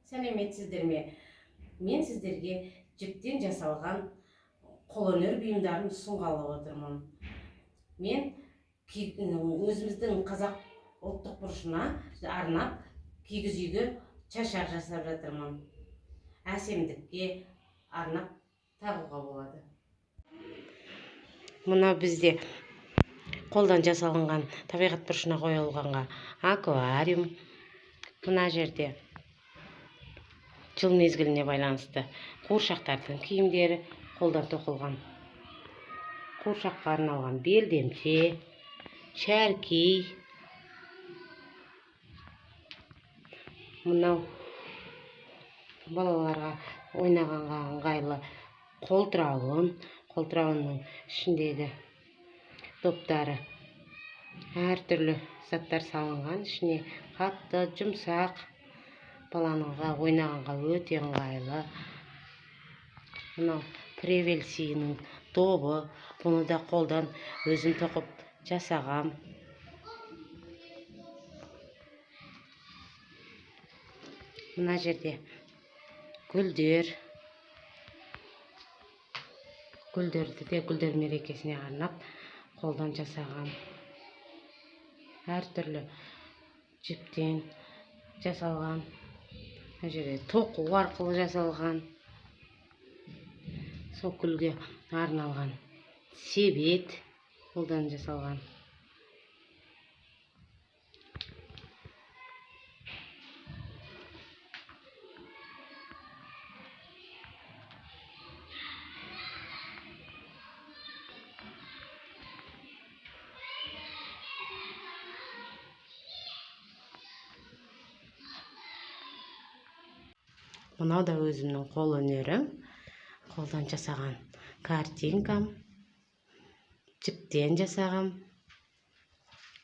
Сәлеметсіздер ме? Мен сіздерге жіптен жасалған қолөнер бұйымдарын ұсынғалы отырмын. Мен өзіміздің қазақ ұлттық бұрышына арнап кигіз үйге шашақ жасап жатырмын. Әсемдікке арнап тағуға болады. Мына бізде қолдан жасалынған табиғат бұрышына қойылғанға аквариум. Мына жерде жыл мезгіліне байланысты қуыршақтардың киімдері, қолдан тоқылған қуыршаққа арналған белдемше, шәркей. Мынау балаларға ойнағанға ыңғайлы қолтырауын, қолтырауының ішіндегі топтары әртүрлі заттар салынған, ішіне қатты, жұмсақ, балаға ойнағанға өте ыңғайлы. Мынау превелсиінің тобы, бұны да қолдан өзім тоқып жасағам. Мына жерде гүлдерді де гүлдер мерекесіне арнап қолдан жасағам. Әртүрлі жіптен жасалған, мына жерде тоқу арқылы жасалған, сол гүлге арналған себет қолдан жасалған. Мынау да өзімнің қол өнерім, қолдан жасаған картинкам, жіптен жасағам.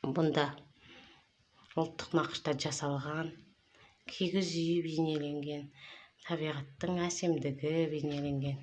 Бұнда ұлттық нақышта жасалған кигіз үй бейнеленген, табиғаттың әсемдігі бейнеленген.